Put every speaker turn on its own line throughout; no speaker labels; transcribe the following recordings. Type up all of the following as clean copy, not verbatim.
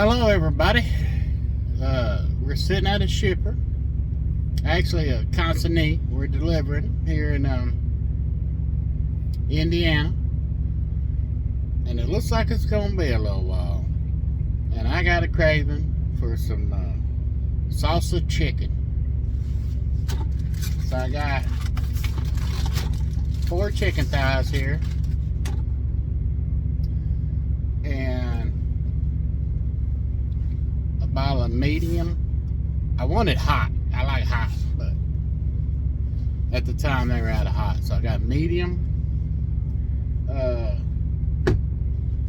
Hello, everybody. We're sitting at a shipper, actually a consignee. We're delivering here in Indiana, and it looks like it's gonna be a little while. And I got a craving for some salsa chicken, so I got 4 chicken thighs here, and a bottle of medium. I want it hot. I like hot, but at the time they were out of hot, so I got medium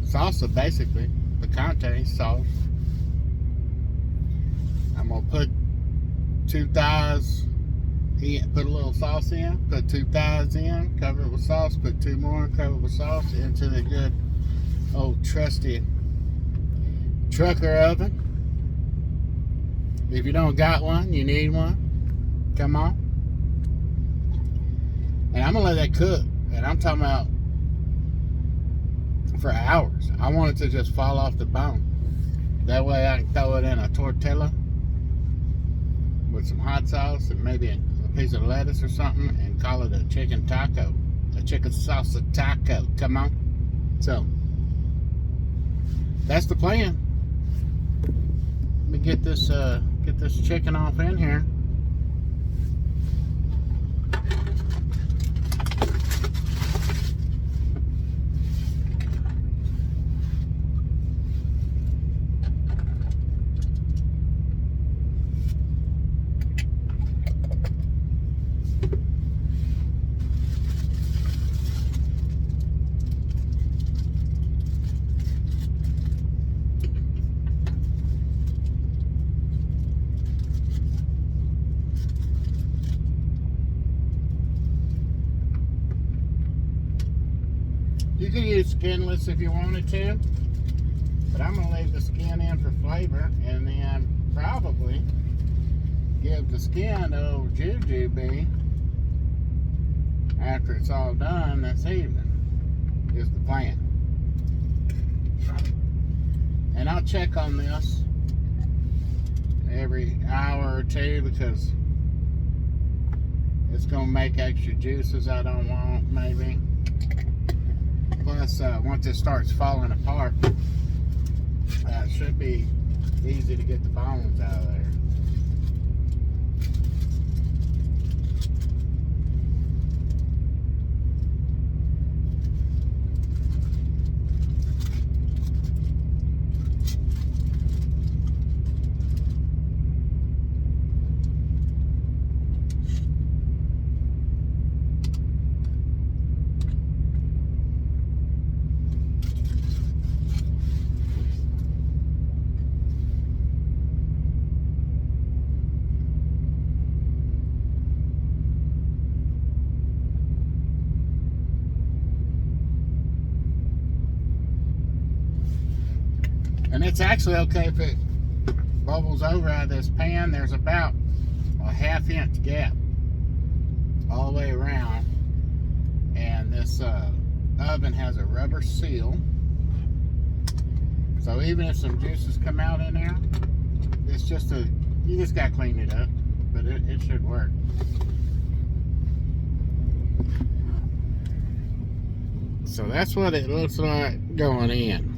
salsa, basically picante sauce. I'm gonna put 2 thighs. Put a little sauce in. Put 2 thighs in. Cover it with sauce. Put 2 more. Cover it with sauce into the good old trusty trucker oven. If you don't got one, you need one. Come on. And I'm gonna let that cook. And I'm talking about for hours. I want it to just fall off the bone. That way I can throw it in a tortilla with some hot sauce and maybe a piece of lettuce or something and call it a chicken taco. A chicken salsa taco. Come on. So that's the plan. Let me get this chicken off in here. You can use skinless if you wanted to, but I'm going to leave the skin in for flavor and then probably give the skin to old Jujube after it's all done this evening, is the plan. And I'll check on this every hour or two because it's going to make extra juices I don't want, maybe. Plus, once it starts falling apart, it should be easy to get the bones out of there. And it's actually okay if it bubbles over out of this pan. There's about a 1/2 inch gap all the way around. And this oven has a rubber seal. So even if some juices come out in there, it's just you just got to clean it up. But it should work. So that's what it looks like going in.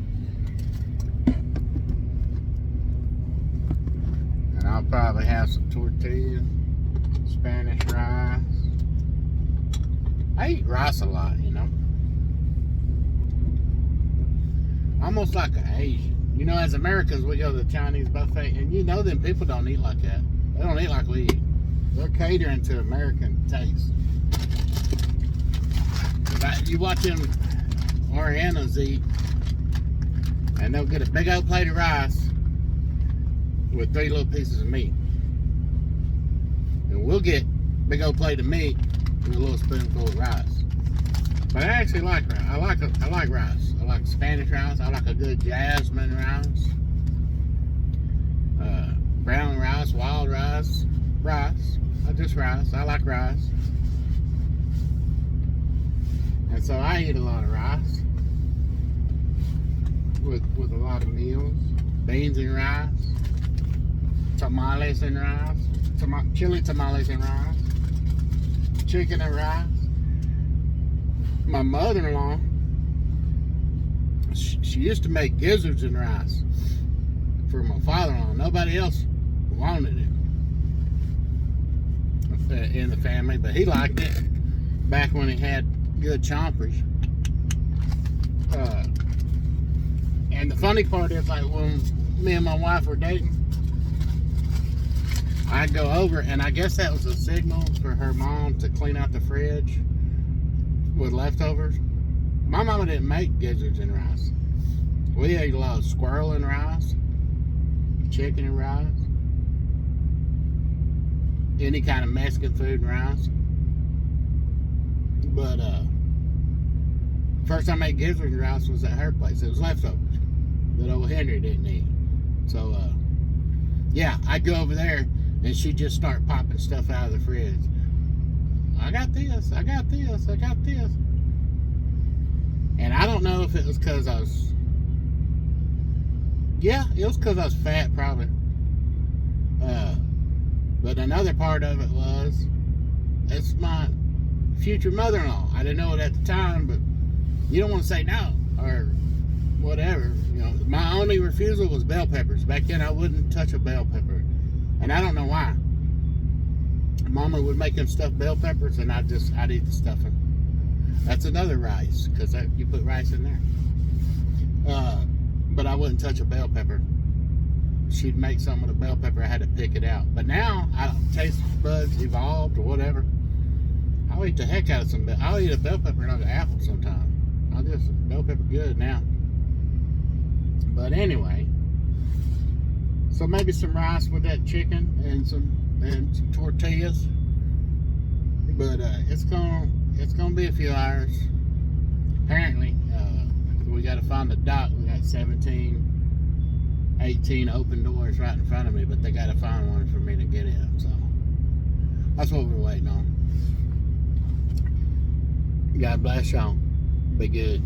I'll probably have some tortillas, Spanish rice. I eat rice a lot, you know. Almost like an Asian. You know, as Americans, we go to the Chinese buffet, and you know them people don't eat like that. They don't eat like we eat. They're catering to American taste. You watch them Orientals eat, and they'll get a big old plate of rice with 3 little pieces of meat, and we'll get a big old plate of meat and a little spoonful of rice. But I actually like rice. I like rice. I like Spanish rice. I like a good jasmine rice, brown rice, wild rice. Just rice. I like rice, and so I eat a lot of rice with a lot of meals. beans and rice, tamales and rice, chili tamales and rice, chicken and rice. My mother-in-law, she used to make gizzards and rice for my father-in-law. Nobody else wanted it in the family, but he liked it back when he had good chompers. And the funny part is, like, when me and my wife were dating, I'd go over, and I guess that was a signal for her mom to clean out the fridge with leftovers. My mama didn't make gizzards and rice. We ate a lot of squirrel and rice, chicken and rice, any kind of Mexican food and rice. But first time I made gizzards and rice was at her place. It was leftovers that old Henry didn't eat. So yeah, I'd go over there and she'd just start popping stuff out of the fridge. I got this, I got this, I got this. And I don't know if it was because I was, yeah, it was because I was fat, probably. But another part of it was, it's my future mother-in-law. I didn't know it at the time, but you don't want to say no, or whatever. You know, my only refusal was bell peppers. Back then, I wouldn't touch a bell pepper. And I don't know why. Mama would make them stuffed bell peppers, and I'd eat the stuffing. That's another rice, because you put rice in there. But I wouldn't touch a bell pepper. She'd make something with a bell pepper, I had to pick it out. But now, taste buds evolved or whatever. I'll eat the heck out of some bell. I'll eat a bell pepper and an apple sometime. Bell pepper good now. But anyway, so maybe some rice with that chicken and some tortillas. But it's gonna be a few hours. Apparently, we got to find the dock. We got 17, 18 open doors right in front of me, but they got to find one for me to get in. So that's what we're waiting on. God bless y'all. Be good.